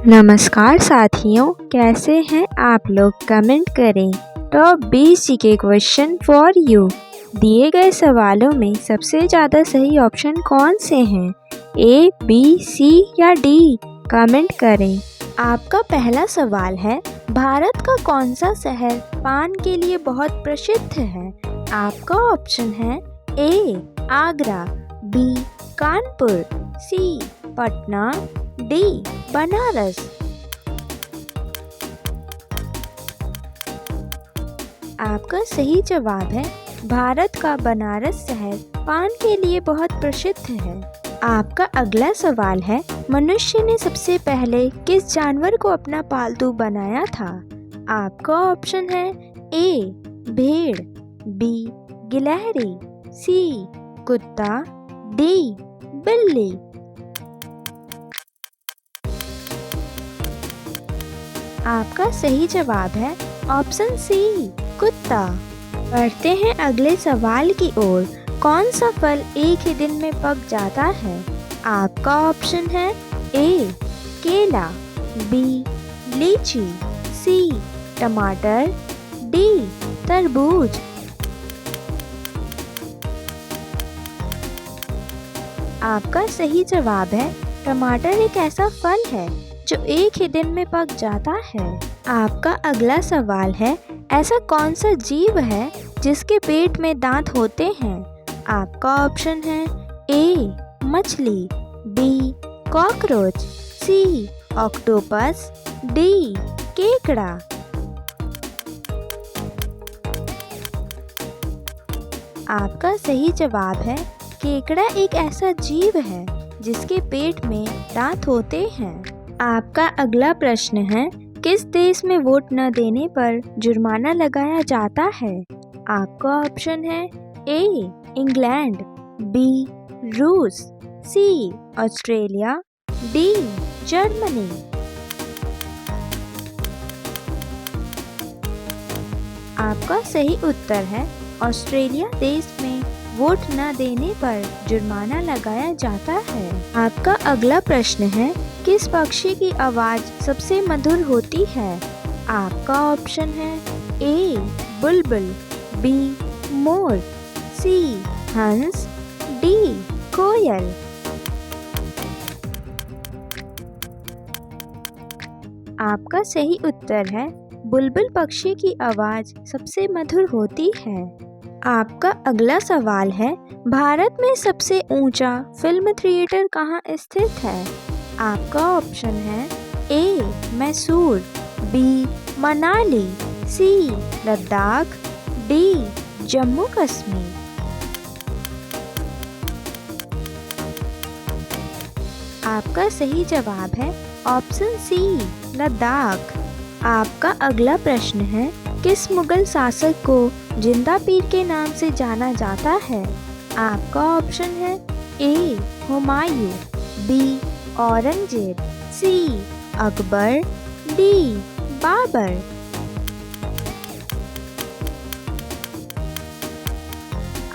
नमस्कार साथियों, कैसे हैं आप लोग? कमेंट करें। टॉप 20 के क्वेश्चन फॉर यू। दिए गए सवालों में सबसे ज़्यादा सही ऑप्शन कौन से हैं? ए, बी, सी या डी? कमेंट करें। आपका पहला सवाल है, भारत का कौन सा शहर पान के लिए बहुत प्रसिद्ध है? आपका ऑप्शन है ए, आगरा, बी, कानपुर, सी, पटना, डी, बनारस। आपका सही जवाब है भारत का बनारस शहर पान के लिए बहुत प्रसिद्ध है। आपका अगला सवाल है, मनुष्य ने सबसे पहले किस जानवर को अपना पालतू बनाया था? आपका ऑप्शन है ए, भेड़, बी, गिलहरी, सी, कुत्ता, डी, बिल्ली। आपका सही जवाब है ऑप्शन सी, कुत्ता। बढ़ते हैं अगले सवाल की ओर। कौन सा फल एक ही दिन में पक जाता है? आपका ऑप्शन है ए, केला, बी, लीची, सी, टमाटर, डी, तरबूज। आपका सही जवाब है टमाटर एक ऐसा फल है जो एक ही दिन में पक जाता है। आपका अगला सवाल है, ऐसा कौन सा जीव है जिसके पेट में दांत होते हैं? आपका ऑप्शन है ए, मछली, बी, कॉकरोच, सी, ऑक्टोपस, डी, केकड़ा। आपका सही जवाब है केकड़ा एक ऐसा जीव है जिसके पेट में दांत होते हैं। आपका अगला प्रश्न है, किस देश में वोट न देने पर जुर्माना लगाया जाता है? आपका ऑप्शन है ए, इंग्लैंड, बी, रूस, सी, ऑस्ट्रेलिया, डी, जर्मनी। आपका सही उत्तर है ऑस्ट्रेलिया देश में वोट न देने पर जुर्माना लगाया जाता है। आपका अगला प्रश्न है, किस पक्षी की आवाज़ सबसे मधुर होती है? आपका ऑप्शन है ए, बुलबुल, बी, मोर, सी, हंस, डी, कोयल। आपका सही उत्तर है बुलबुल पक्षी की आवाज़ सबसे मधुर होती है। आपका अगला सवाल है, भारत में सबसे ऊंचा फिल्म थिएटर कहाँ स्थित है? आपका ऑप्शन है ए, मैसूर, बी, मनाली, सी, लद्दाख, डी, जम्मू कश्मीर। आपका सही जवाब है ऑप्शन सी, लद्दाख। आपका अगला प्रश्न है, किस मुगल शासक को जिंदा पीर के नाम से जाना जाता है? आपका ऑप्शन है ए, हुमायूं, बी, औरंगजेब, सी, अकबर, डी, बाबर।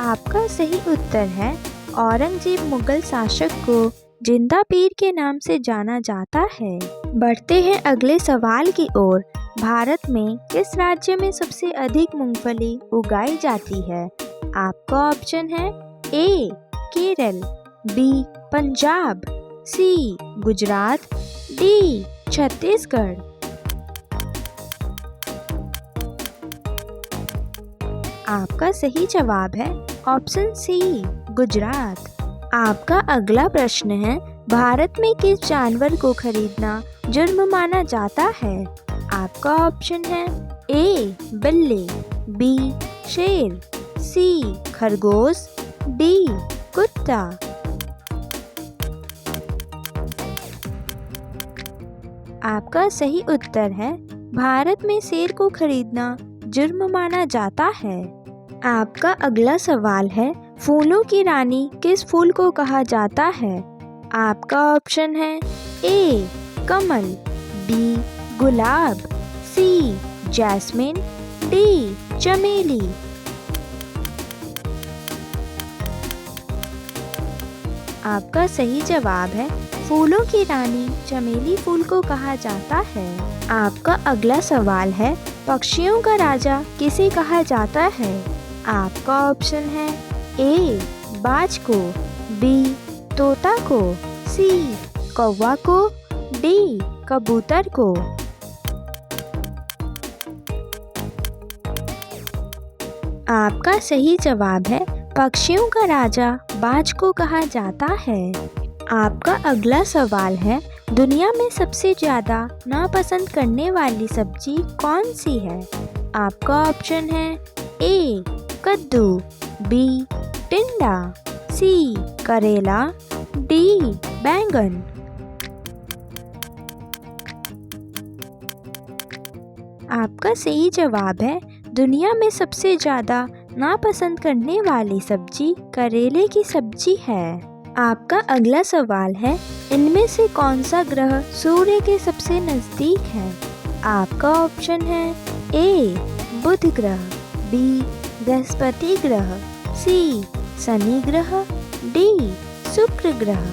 आपका सही उत्तर है औरंगजेब मुगल शासक को जिंदा पीर के नाम से जाना जाता है। बढ़ते हैं अगले सवाल की ओर। भारत में किस राज्य में सबसे अधिक मूंगफली उगाई जाती है? आपका ऑप्शन है ए, केरल, बी, पंजाब, सी, गुजरात, डी, छत्तीसगढ़। आपका सही जवाब है ऑप्शन सी, गुजरात। आपका अगला प्रश्न है, भारत में किस जानवर को खरीदना जुर्म माना जाता है? आपका ऑप्शन है ए, बिल्ली, बी, शेर, सी, खरगोश, डी, कुत्ता। आपका सही उत्तर है भारत में शेर को खरीदना जुर्म माना जाता है। आपका अगला सवाल है, फूलों की रानी किस फूल को कहा जाता है? आपका ऑप्शन है ए, कमल, बी, गुलाब, सी, जैस्मिन, डी, चमेली। आपका सही जवाब है फूलों की रानी चमेली फूल को कहा जाता है। आपका अगला सवाल है, पक्षियों का राजा किसे कहा जाता है? आपका ऑप्शन है ए बाज को, बी तोता को, सी कौवा को, डी कबूतर को। आपका सही जवाब है पक्षियों का राजा बाज को कहा जाता है। आपका अगला सवाल है, दुनिया में सबसे ज़्यादा नापसंद करने वाली सब्जी कौन सी है? आपका ऑप्शन है ए कद्दू, बी टिंडा, सी करेला, डी बैंगन। आपका सही जवाब है दुनिया में सबसे ज़्यादा नापसंद करने वाली सब्जी करेले की सब्जी है। आपका अगला सवाल है, इनमें से कौन सा ग्रह सूर्य के सबसे नज़दीक है? आपका ऑप्शन है ए बुध ग्रह, बी बृहस्पति ग्रह, सी शनि ग्रह, डी शुक्र ग्रह।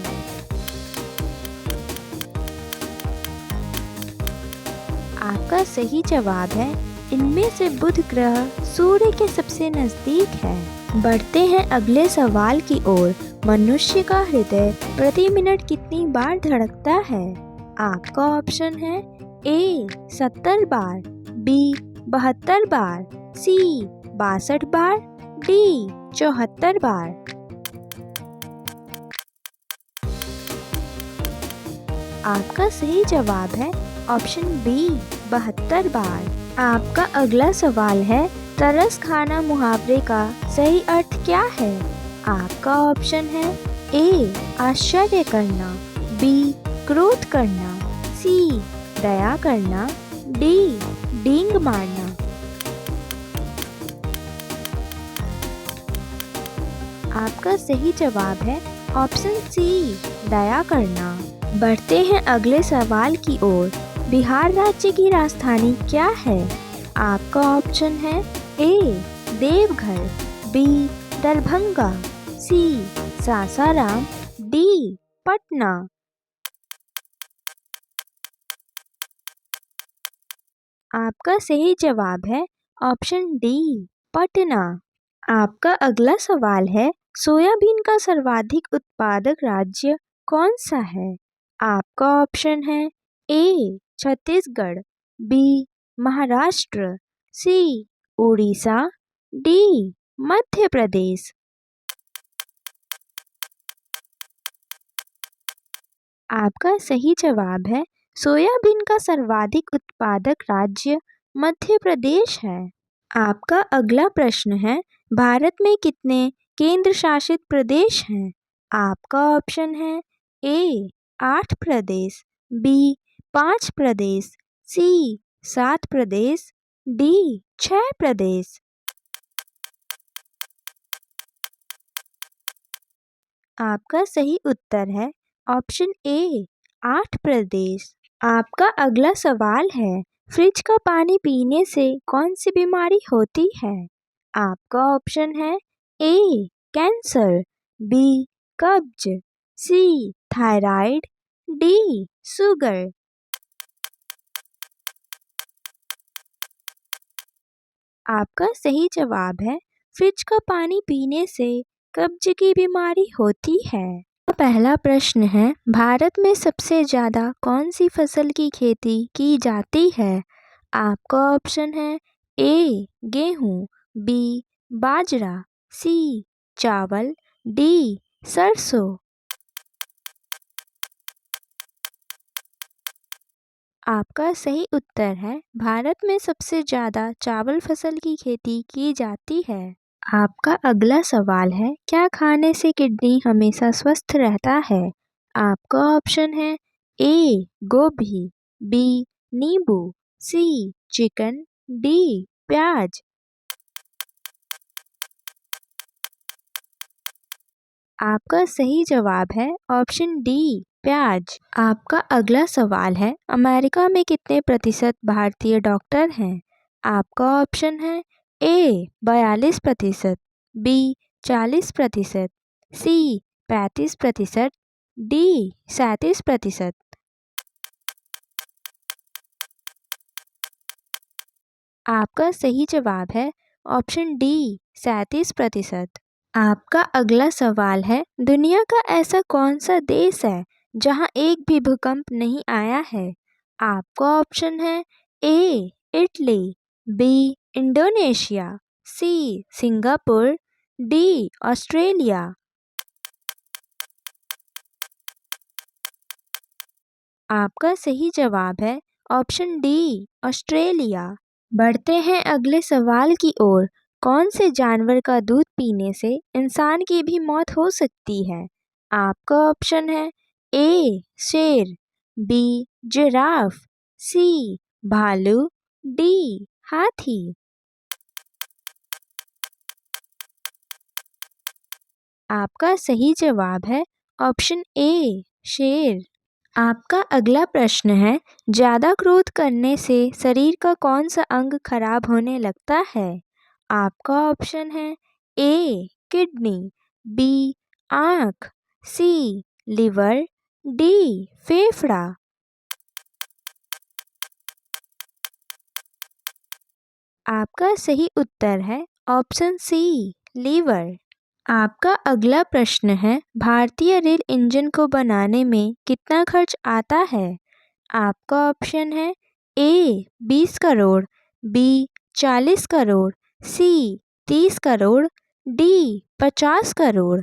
आपका सही जवाब है इनमें से बुध ग्रह सूर्य के सबसे नज़दीक है। बढ़ते हैं अगले सवाल की ओर। मनुष्य का हृदय प्रति मिनट कितनी बार धड़कता है? आपका ऑप्शन है ए 70 बार, बी 72 बार, सी 62 बार, डी 74 बार। आपका सही जवाब है ऑप्शन बी 72 बार। आपका अगला सवाल है, तरस खाना मुहावरे का सही अर्थ क्या है? आपका ऑप्शन है ए आश्चर्य करना, बी क्रोध करना, सी दया करना, डी डींग मारना। आपका सही जवाब है ऑप्शन सी दया करना। बढ़ते हैं अगले सवाल की ओर। बिहार राज्य की राजधानी क्या है? आपका ऑप्शन है ए देवघर, बी दरभंगा, सी सासाराम, डी पटना। आपका सही जवाब है ऑप्शन डी पटना। आपका अगला सवाल है, सोयाबीन का सर्वाधिक उत्पादक राज्य कौन सा है? आपका ऑप्शन है ए छत्तीसगढ़, बी महाराष्ट्र, सी उड़ीसा, डी मध्य प्रदेश। आपका सही जवाब है सोयाबीन का सर्वाधिक उत्पादक राज्य मध्य प्रदेश है। आपका अगला प्रश्न है, भारत में कितने केंद्र शासित प्रदेश हैं? आपका ऑप्शन है ए 8 प्रदेश, बी 5 प्रदेश, सी 7 प्रदेश, डी 6 प्रदेश। आपका सही उत्तर है ऑप्शन ए 8 प्रदेश। आपका अगला सवाल है, फ्रिज का पानी पीने से कौन सी बीमारी होती है? आपका ऑप्शन है ए कैंसर, बी कब्ज, सी थायराइड, डी शुगर। आपका सही जवाब है फ्रिज का पानी पीने से कब्ज की बीमारी होती है। पहला प्रश्न है, भारत में सबसे ज़्यादा कौन सी फसल की खेती की जाती है? आपका ऑप्शन है ए गेहूँ, बी बाजरा, सी चावल, डी सरसों। आपका सही उत्तर है भारत में सबसे ज़्यादा चावल फसल की खेती की जाती है। आपका अगला सवाल है, क्या खाने से किडनी हमेशा स्वस्थ रहता है? आपका ऑप्शन है ए गोभी, बी नींबू, सी चिकन, डी प्याज। आपका सही जवाब है ऑप्शन डी प्याज। आपका अगला सवाल है, अमेरिका में कितने प्रतिशत भारतीय डॉक्टर हैं? आपका ऑप्शन है ए 42%, बी 40%, सी 35%, डी 37%? आपका सही जवाब है ऑप्शन डी 37%। आपका अगला सवाल है, दुनिया का ऐसा कौन सा देश है जहां एक भी भूकंप नहीं आया है? आपका ऑप्शन है A Italy, B Indonesia, C Singapore, D Australia. आपका सही जवाब है ऑप्शन डी ऑस्ट्रेलिया। बढ़ते हैं अगले सवाल की ओर। कौन से जानवर का दूध पीने से इंसान की भी मौत हो सकती है? आपका ऑप्शन है ए शेर, बी जिराफ, सी भालू, डी हाथी। आपका सही जवाब है ऑप्शन ए शेर। आपका अगला प्रश्न है, ज़्यादा क्रोध करने से शरीर का कौन सा अंग खराब होने लगता है? आपका ऑप्शन है ए किडनी, बी आँख, सी लिवर, डी फेफड़ा। आपका सही उत्तर है ऑप्शन सी लीवर। आपका अगला प्रश्न है, भारतीय रेल इंजन को बनाने में कितना खर्च आता है? आपका ऑप्शन है ए 20 करोड़, बी 40 करोड़, सी 30 करोड़, डी 50 करोड़।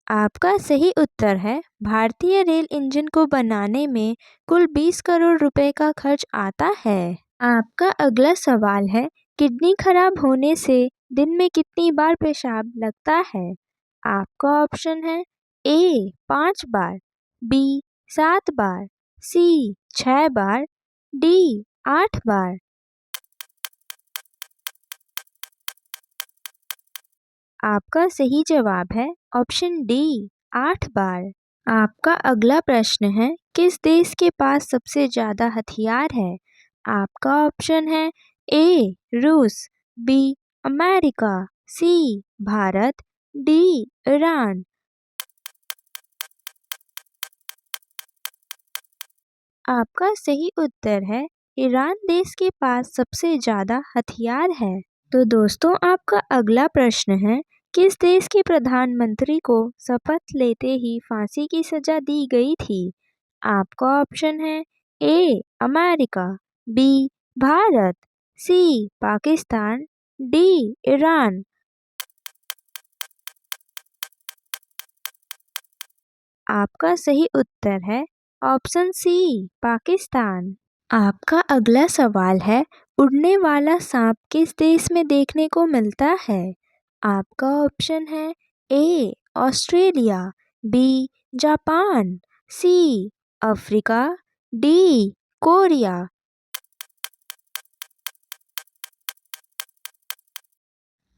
आपका सही उत्तर है भारतीय रेल इंजन को बनाने में कुल 20 करोड़ रुपए का खर्च आता है। आपका अगला सवाल है, किडनी खराब होने से दिन में कितनी बार पेशाब लगता है? आपका ऑप्शन है ए 5 बार, बी 7 बार, सी 6 बार, डी 8 बार। आपका सही जवाब है ऑप्शन डी 8 बार। आपका अगला प्रश्न है, किस देश के पास सबसे ज़्यादा हथियार है? आपका ऑप्शन है ए रूस, बी अमेरिका, सी भारत, डी ईरान। आपका सही उत्तर है ईरान देश के पास सबसे ज़्यादा हथियार है। तो दोस्तों, आपका अगला प्रश्न है, किस देश के प्रधानमंत्री को शपथ लेते ही फांसी की सजा दी गई थी? आपका ऑप्शन है A America, B Bharat, C Pakistan, D Iran. आपका सही उत्तर है ऑप्शन सी पाकिस्तान। आपका अगला सवाल है, उड़ने वाला सांप किस देश में देखने को मिलता है? आपका ऑप्शन है A Australia, B Japan, C Africa, D Korea.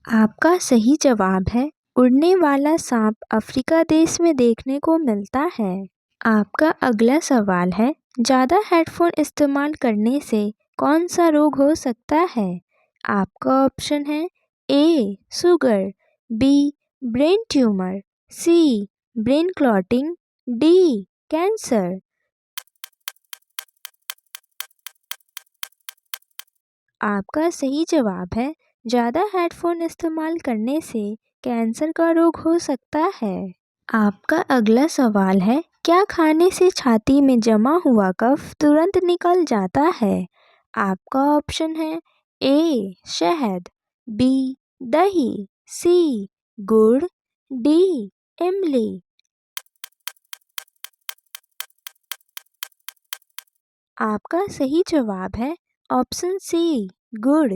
आपका सही जवाब है उड़ने वाला सांप अफ्रीका देश में देखने को मिलता है। आपका अगला सवाल है, ज़्यादा हेडफोन इस्तेमाल करने से कौन सा रोग हो सकता है? आपका ऑप्शन है ए शुगर, बी ब्रेन ट्यूमर, सी ब्रेन क्लॉटिंग, डी कैंसर। आपका सही जवाब है ज़्यादा हेडफोन इस्तेमाल करने से कैंसर का रोग हो सकता है। आपका अगला सवाल है, क्या खाने से छाती में जमा हुआ कफ तुरंत निकल जाता है? आपका ऑप्शन है ए शहद, बी दही, सी गुड़, डी इमली। आपका सही जवाब है ऑप्शन सी गुड़।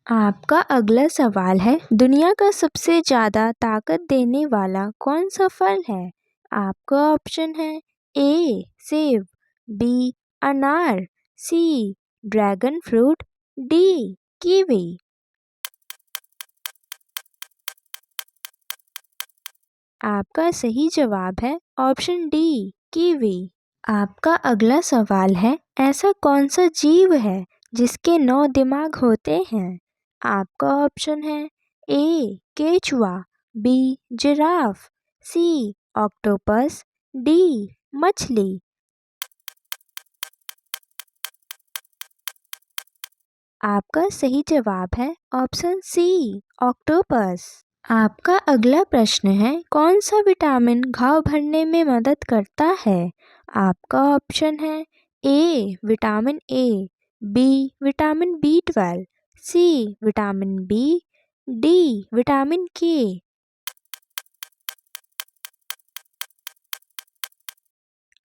आपका अगला सवाल है, दुनिया का सबसे ज़्यादा ताकत देने वाला कौन सा फल है? आपका ऑप्शन है ए सेब, बी अनार, sea dragon fruit, D kiwi. आपका सही जवाब है ऑप्शन डी कीवी। आपका अगला सवाल है, ऐसा कौन सा जीव है जिसके 9 दिमाग होते हैं? आपका ऑप्शन है ए केचुआ, बी जिराफ, सी ऑक्टोपस, डी मछली। आपका सही जवाब है ऑप्शन सी ऑक्टोपस। आपका अगला प्रश्न है, कौन सा विटामिन घाव भरने में मदद करता है? आपका ऑप्शन है A vitamin A, B vitamin B 12, C vitamin B, D vitamin K.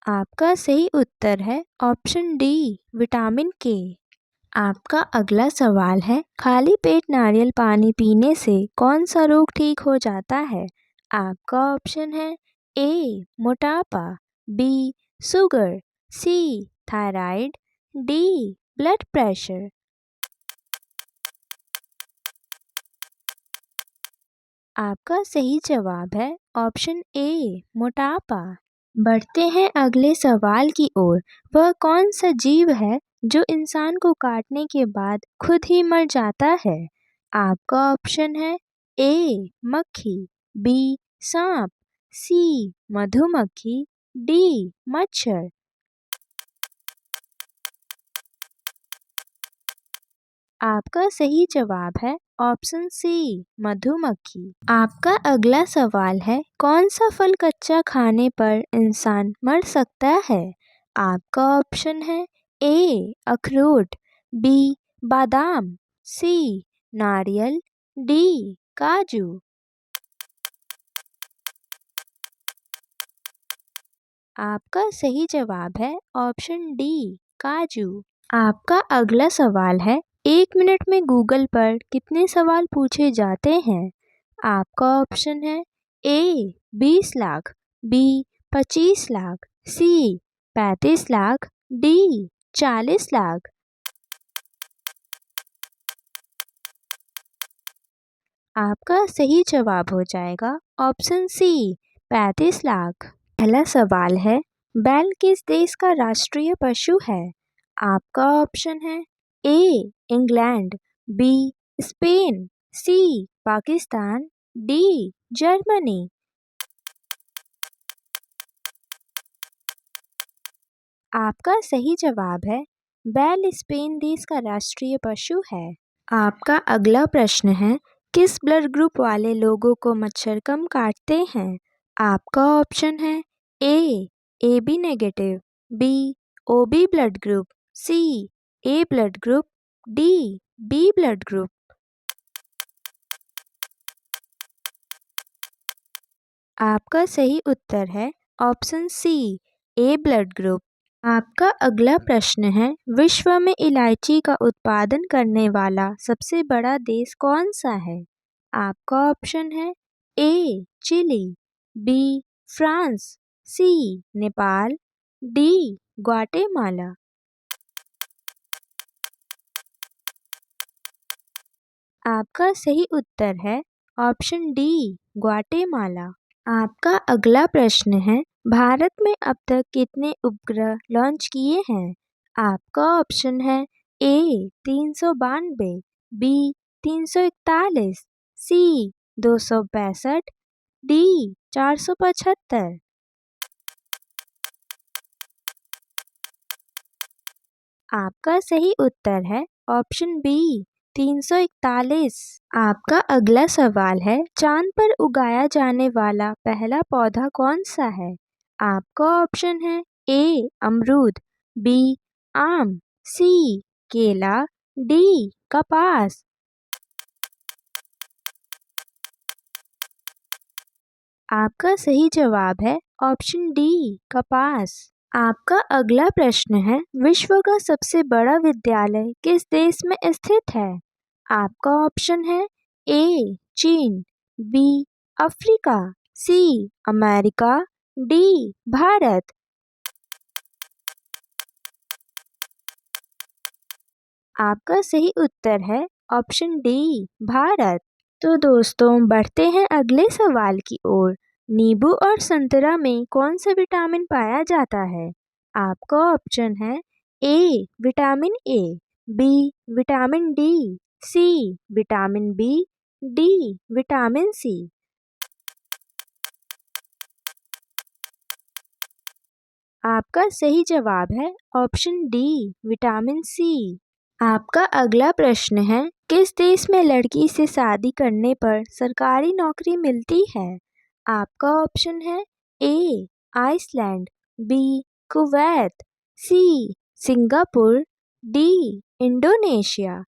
आपका सही उत्तर है ऑप्शन डी विटामिन के। आपका अगला सवाल है, खाली पेट नारियल पानी पीने से कौन सा रोग ठीक हो जाता है? आपका ऑप्शन है ए मोटापा, बी शुगर, सी थायराइड, डी ब्लड प्रेशर। आपका सही जवाब है ऑप्शन ए मोटापा। बढ़ते हैं अगले सवाल की ओर। वह कौन सा जीव है जो इंसान को काटने के बाद खुद ही मर जाता है? आपका ऑप्शन है ए मक्खी, बी सांप, सी मधुमक्खी, डी मच्छर। आपका सही जवाब है ऑप्शन सी मधुमक्खी। आपका अगला सवाल है, कौन सा फल कच्चा खाने पर इंसान मर सकता है? आपका ऑप्शन है ए अखरोट, बी बादाम, सी नारियल, डी काजू। आपका सही जवाब है ऑप्शन डी काजू। आपका अगला सवाल है, 1 मिनट में गूगल पर कितने सवाल पूछे जाते हैं? आपका ऑप्शन है ए 20 लाख, बी 25 लाख, सी 35 लाख, डी 40 लाख। आपका सही जवाब हो जाएगा ऑप्शन सी 35 लाख। पहला सवाल है, बैल किस देश का राष्ट्रीय पशु है? आपका ऑप्शन है A England, B Spain, C Pakistan, D Germany. आपका सही जवाब है बैल स्पेन देश का राष्ट्रीय पशु है। आपका अगला प्रश्न है, किस ब्लड ग्रुप वाले लोगों को मच्छर कम काटते हैं? आपका ऑप्शन है A B negative, B O B blood group, C A blood group, D B blood group. आपका सही उत्तर है option C A blood group. आपका अगला प्रश्न है, विश्व में इलायची का उत्पादन करने वाला सबसे बड़ा देश कौन सा है? आपका ऑप्शन है ए चिली, बी फ्रांस, सी नेपाल, डी ग्वाटेमाला। आपका सही उत्तर है ऑप्शन डी ग्वाटेमाला। आपका अगला प्रश्न है, भारत में अब तक कितने उपग्रह लॉन्च किए हैं? आपका ऑप्शन है ए 392, बी 341, सी 262, डी 475। आपका सही उत्तर है ऑप्शन बी 341। आपका अगला सवाल है, चांद पर उगाया जाने वाला पहला पौधा कौन सा है? आपका ऑप्शन है ए अमरूद, बी आम, सी केला, डी कपास। आपका सही जवाब है ऑप्शन डी कपास। आपका अगला प्रश्न है, विश्व का सबसे बड़ा विद्यालय किस देश में स्थित है? आपका ऑप्शन है A China, B Africa, C America, D Bharat. आपका सही उत्तर है ऑप्शन डी भारत। तो दोस्तों, बढ़ते हैं अगले सवाल की ओर। नींबू और संतरा में कौन सा विटामिन पाया जाता है? आपका ऑप्शन है A vitamin A, B vitamin D, C vitamin B, D vitamin C. आपका सही जवाब है ऑप्शन डी विटामिन सी। आपका अगला प्रश्न है, किस देश में लड़की से शादी करने पर सरकारी नौकरी मिलती है? आपका ऑप्शन है A Iceland, B Kuwait, C Singapore, D Indonesia.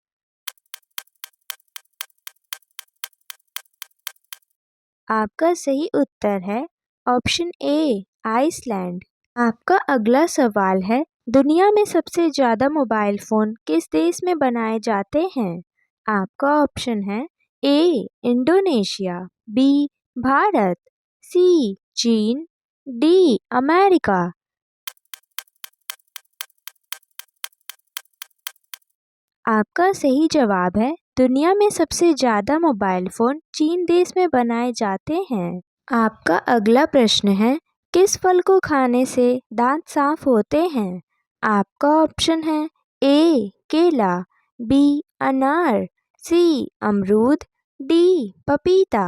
आपका सही उत्तर है ऑप्शन ए आइसलैंड। आपका अगला सवाल है, दुनिया में सबसे ज़्यादा मोबाइल फ़ोन किस देश में बनाए जाते हैं? आपका ऑप्शन है ए इंडोनेशिया, बी भारत, सी चीन, डी अमेरिका। आपका सही जवाब है दुनिया में सबसे ज़्यादा मोबाइल फ़ोन चीन देश में बनाए जाते हैं। आपका अगला प्रश्न है, किस फल को खाने से दांत साफ होते हैं? आपका ऑप्शन है ए केला, बी अनार, सी अमरूद, डी पपीता।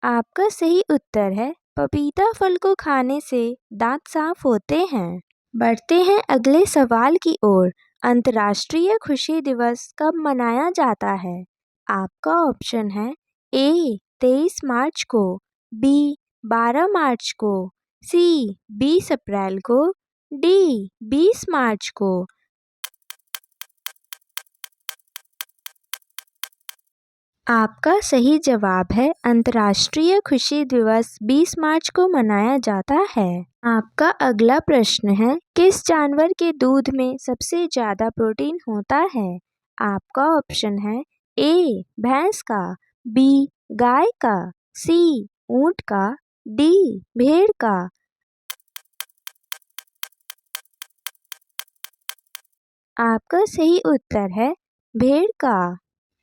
आपका सही उत्तर है पपीता फल को खाने से दांत साफ होते हैं। बढ़ते हैं अगले सवाल की ओर। अंतर्राष्ट्रीय खुशी दिवस कब मनाया जाता है? आपका ऑप्शन है ए 23 मार्च को, बी 12 मार्च को, सी 20 अप्रैल को, डी 20 मार्च को। आपका सही जवाब है अंतर्राष्ट्रीय खुशी दिवस 20 मार्च को मनाया जाता है। आपका अगला प्रश्न है, किस जानवर के दूध में सबसे ज़्यादा प्रोटीन होता है? आपका ऑप्शन है ए भैंस का, बी गाय का, सी ऊंट का, डी भेड़ का। आपका सही उत्तर है भेड़ का।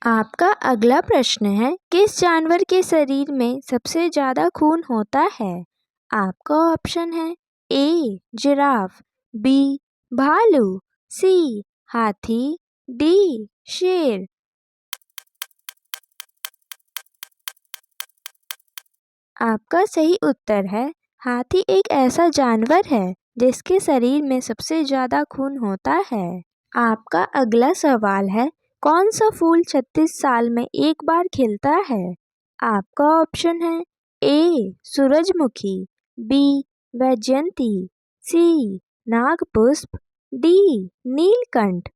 आपका अगला प्रश्न है, किस जानवर के शरीर में सबसे ज़्यादा खून होता है? आपका ऑप्शन है ए जिराफ, बी भालू, सी हाथी, डी शेर। आपका सही उत्तर है हाथी एक ऐसा जानवर है जिसके शरीर में सबसे ज़्यादा खून होता है। आपका अगला सवाल है, कौन सा फूल 36 साल में एक बार खिलता है? आपका ऑप्शन है ए सूरजमुखी, बी वैजयंती, सी नागपुष्प, डी नीलकंठ।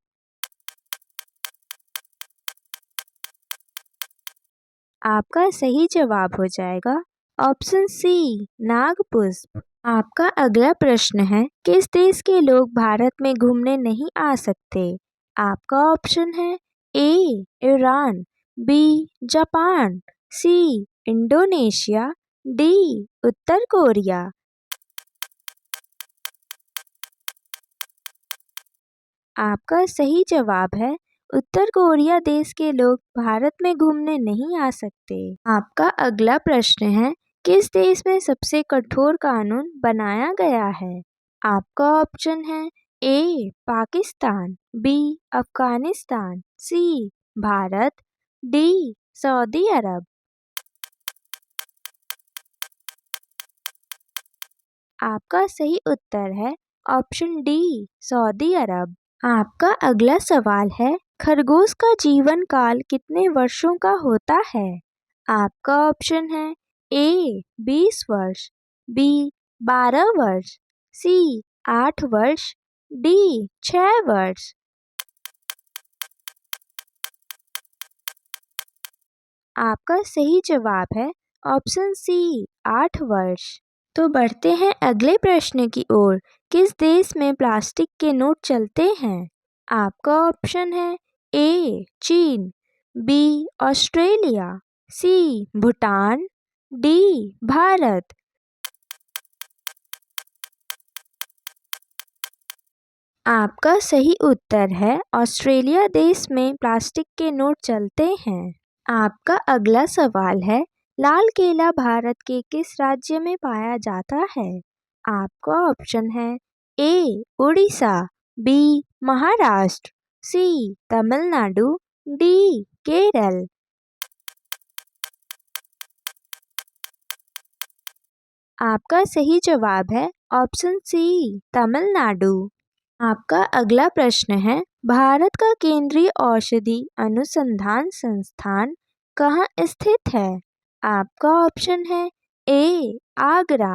आपका सही जवाब हो जाएगा ऑप्शन सी नागपुष्प। आपका अगला प्रश्न है, किस देश के लोग भारत में घूमने नहीं आ सकते? आपका ऑप्शन है A Iran, B Japan, C Indonesia, D उत्तर कोरिया। आपका सही जवाब है उत्तर कोरिया देश के लोग भारत में घूमने नहीं आ सकते। आपका अगला प्रश्न है, किस देश में सबसे कठोर कानून बनाया गया है? आपका ऑप्शन है ए पाकिस्तान, बी अफगानिस्तान, सी भारत, डी सऊदी अरब। आपका सही उत्तर है ऑप्शन डी सऊदी अरब। आपका अगला सवाल है, खरगोश का जीवन काल कितने वर्षों का होता है? आपका ऑप्शन है ए 20 वर्ष, बी 12 वर्ष, सी 8 वर्ष, डी 6 वर्ष। आपका सही जवाब है ऑप्शन सी 8 वर्ष। तो बढ़ते हैं अगले प्रश्न की ओर। किस देश में प्लास्टिक के नोट चलते हैं? आपका ऑप्शन है A China, B Australia, C Bhutan, D Bharat. आपका सही उत्तर है ऑस्ट्रेलिया देश में प्लास्टिक के नोट चलते हैं। आपका अगला सवाल है, लाल किला भारत के किस राज्य में पाया जाता है? आपका ऑप्शन है ए उड़ीसा, बी महाराष्ट्र, सी तमिलनाडु, डी केरल। आपका सही जवाब है ऑप्शन सी, तमिलनाडु। आपका अगला प्रश्न है, भारत का केंद्रीय औषधि अनुसंधान संस्थान कहाँ स्थित है? आपका ऑप्शन है ए, आगरा,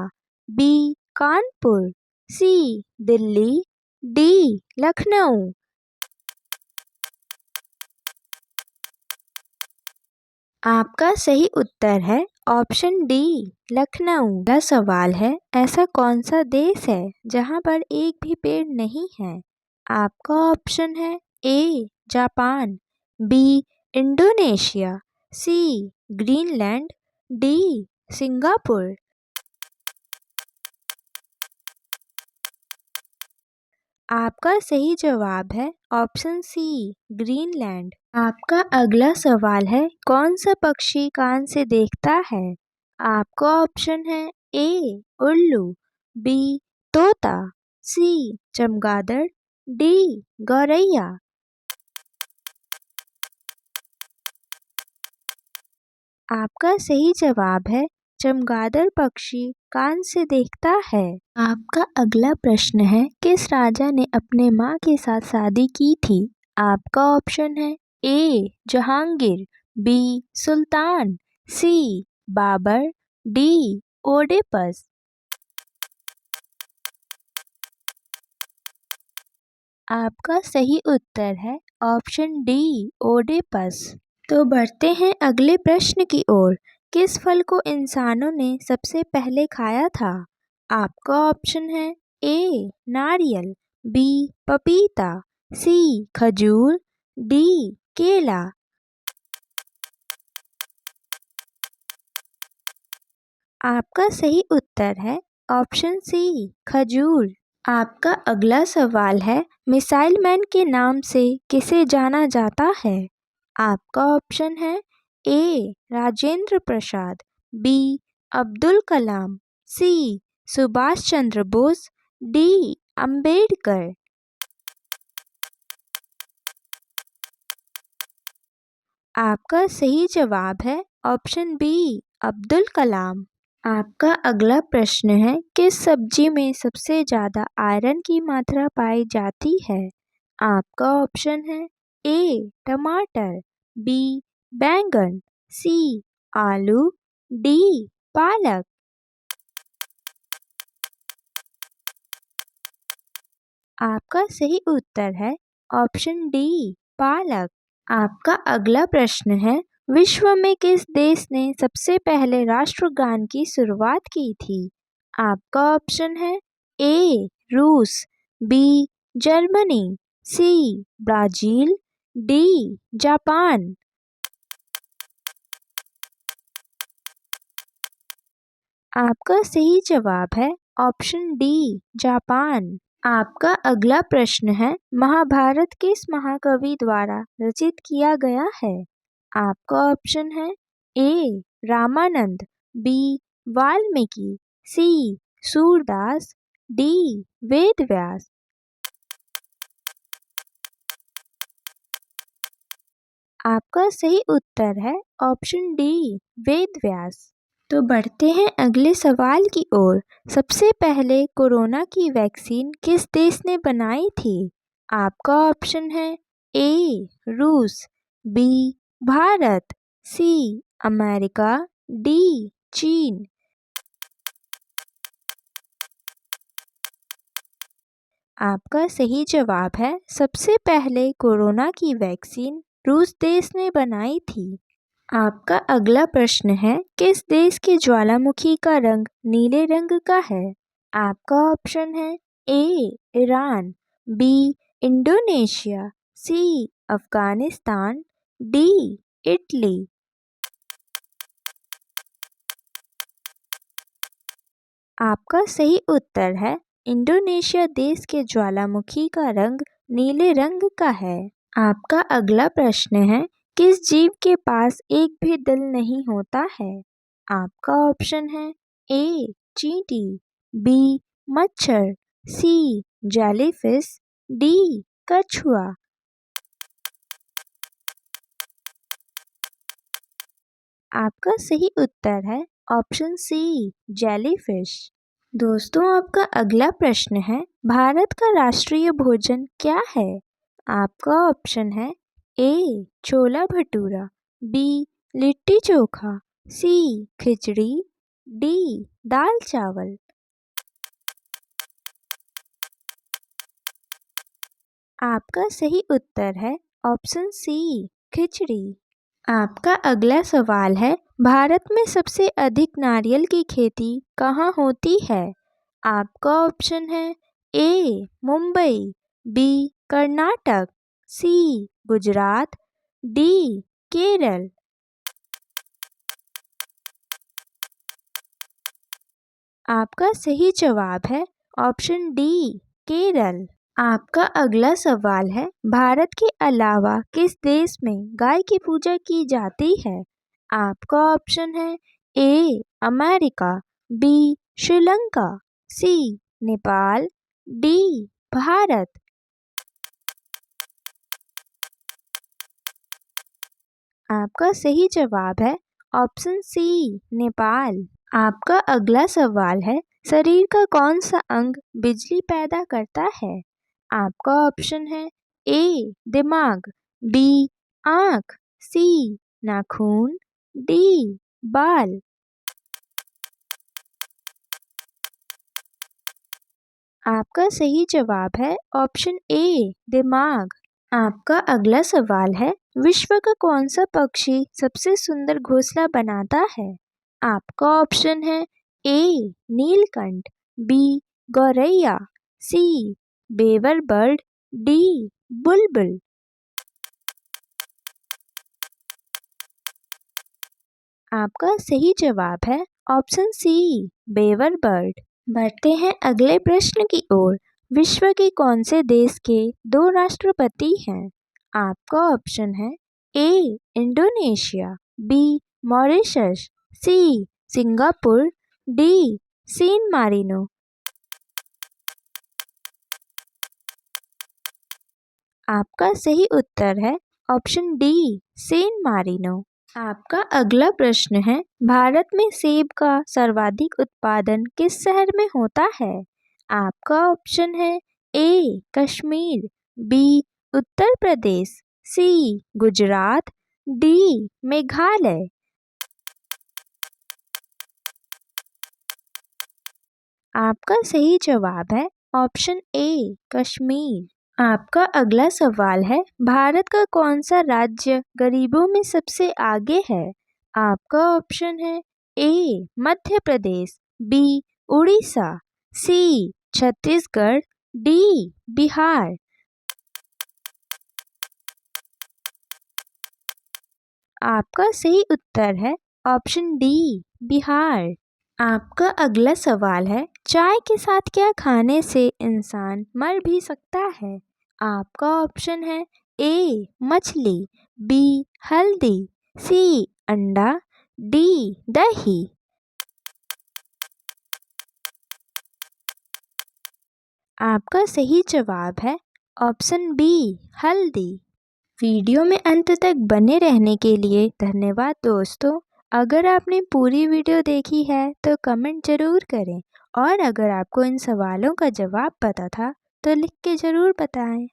बी, कानपुर, सी, दिल्ली, डी, लखनऊ। आपका सही उत्तर है ऑप्शन डी, लखनऊ। यह सवाल है, ऐसा कौन सा देश है जहां पर एक भी पेड़ नहीं है? आपका ऑप्शन है ए, जापान, बी, इंडोनेशिया, सी, ग्रीनलैंड, डी, सिंगापुर। आपका सही जवाब है ऑप्शन सी, ग्रीनलैंड। आपका अगला सवाल है, कौन सा पक्षी कान से देखता है? आपका ऑप्शन है ए, उल्लू, बी, तोता, सी, चमगादड़, डी, गौरैया। आपका सही जवाब है चमगादड़ पक्षी कान से देखता है। आपका अगला प्रश्न है, किस राजा ने अपने माँ के साथ शादी की थी? आपका ऑप्शन है ए, जहांगीर, बी, सुल्तान, सी, बाबर, डी, ओडेपस। आपका सही उत्तर है ऑप्शन डी, ओडेपस। तो बढ़ते हैं अगले प्रश्न की ओर। किस फल को इंसानों ने सबसे पहले खाया था? आपका ऑप्शन है ए, नारियल, बी, पपीता, सी, खजूर, डी, केला। आपका सही उत्तर है ऑप्शन सी, खजूर। आपका अगला सवाल है, मिसाइल मैन के नाम से किसे जाना जाता है? आपका ऑप्शन है ए, राजेंद्र प्रसाद, बी, अब्दुल कलाम, सी, सुभाष चंद्र बोस, डी, अंबेडकर। आपका सही जवाब है ऑप्शन बी, अब्दुल कलाम। आपका अगला प्रश्न है, किस सब्जी में सबसे ज़्यादा आयरन की मात्रा पाई जाती है? आपका ऑप्शन है ए, टमाटर, बी, बैंगन, सी, आलू, डी, पालक। आपका सही उत्तर है ऑप्शन डी, पालक। आपका अगला प्रश्न है, विश्व में किस देश ने सबसे पहले राष्ट्रगान की शुरुआत की थी? आपका ऑप्शन है ए, रूस, बी, जर्मनी, सी, ब्राजील, डी, जापान। आपका सही जवाब है ऑप्शन डी, जापान। आपका अगला प्रश्न है, महाभारत किस महाकवि द्वारा रचित किया गया है? आपका ऑप्शन है ए, रामानंद, बी, वाल्मीकि, सी, सूरदास, डी, वेदव्यास। आपका सही उत्तर है ऑप्शन डी, वेदव्यास। तो बढ़ते हैं अगले सवाल की ओर। सबसे पहले कोरोना की वैक्सीन किस देश ने बनाई थी? आपका ऑप्शन है ए, रूस, बी, भारत, सी, अमेरिका, डी, चीन। आपका सही जवाब है सबसे पहले कोरोना की वैक्सीन रूस देश ने बनाई थी। आपका अगला प्रश्न है, किस देश के ज्वालामुखी का रंग नीले रंग का है? आपका ऑप्शन है A, Iran, B, Indonesia, C, Afghanistan, D, Italy. आपका सही उत्तर है इंडोनेशिया देश के ज्वालामुखी का रंग नीले रंग का है। आपका अगला प्रश्न है, किस जीव के पास एक भी दिल नहीं होता है? आपका ऑप्शन है ए, चींटी, बी, मच्छर, सी, जेलीफिश, डी, कछुआ। आपका सही उत्तर है ऑप्शन सी जेलीफिश। दोस्तों आपका अगला प्रश्न है, भारत का राष्ट्रीय भोजन क्या है? आपका ऑप्शन है ए छोला भटूरा, बी लिट्टी चोखा, सी खिचड़ी, डी दाल चावल। आपका सही उत्तर है ऑप्शन सी खिचड़ी। आपका अगला सवाल है, भारत में सबसे अधिक नारियल की खेती कहाँ होती है? आपका ऑप्शन है ए मुंबई, बी कर्नाटक, सी गुजरात, डी केरल। आपका सही जवाब है ऑप्शन डी केरल। आपका अगला सवाल है, भारत के अलावा किस देश में गाय की पूजा की जाती है? आपका ऑप्शन है A America, B Sri Lanka, C Nepal, D Bharat. आपका सही जवाब है ऑप्शन सी नेपाल। आपका अगला सवाल है, शरीर का कौन सा अंग बिजली पैदा करता है? आपका ऑप्शन है ए दिमाग, बी आँख, सी नाखून, डी बाल। आपका सही जवाब है ऑप्शन ए दिमाग। आपका अगला सवाल है, विश्व का कौन सा पक्षी सबसे सुंदर घोंसला बनाता है? आपका ऑप्शन है ए नीलकंठ, बी गौरैया, सी बेवर बर्ड, डी बुलबुल। आपका सही जवाब है ऑप्शन सी बेवर बर्ड। बढ़ते हैं अगले प्रश्न की ओर, विश्व के कौन से देश के 2 राष्ट्रपति हैं? आपका ऑप्शन है A Indonesia, B Mauritius, C Singapore, D San Marino. आपका सही उत्तर है ऑप्शन डी सैन मारिनो। आपका अगला प्रश्न है, भारत में सेब का सर्वाधिक उत्पादन किस शहर में होता है? आपका ऑप्शन है ए कश्मीर, बी उत्तर प्रदेश, सी गुजरात, डी मेघालय। आपका सही जवाब है ऑप्शन ए कश्मीर। आपका अगला सवाल है, भारत का कौन सा राज्य गरीबों में सबसे आगे है? आपका ऑप्शन है ए मध्य प्रदेश, बी उड़ीसा, सी छत्तीसगढ़, डी बिहार। आपका सही उत्तर है ऑप्शन डी बिहार। आपका अगला सवाल है, चाय के साथ क्या खाने से इंसान मर भी सकता है? आपका ऑप्शन है ए मछली, बी हल्दी, सी अंडा, डी दही। आपका सही जवाब है ऑप्शन बी हल्दी। वीडियो में अंत तक बने रहने के लिए धन्यवाद दोस्तों। अगर आपने पूरी वीडियो देखी है तो कमेंट ज़रूर करें और अगर आपको इन सवालों का जवाब पता था तो लिख के ज़रूर बताएं।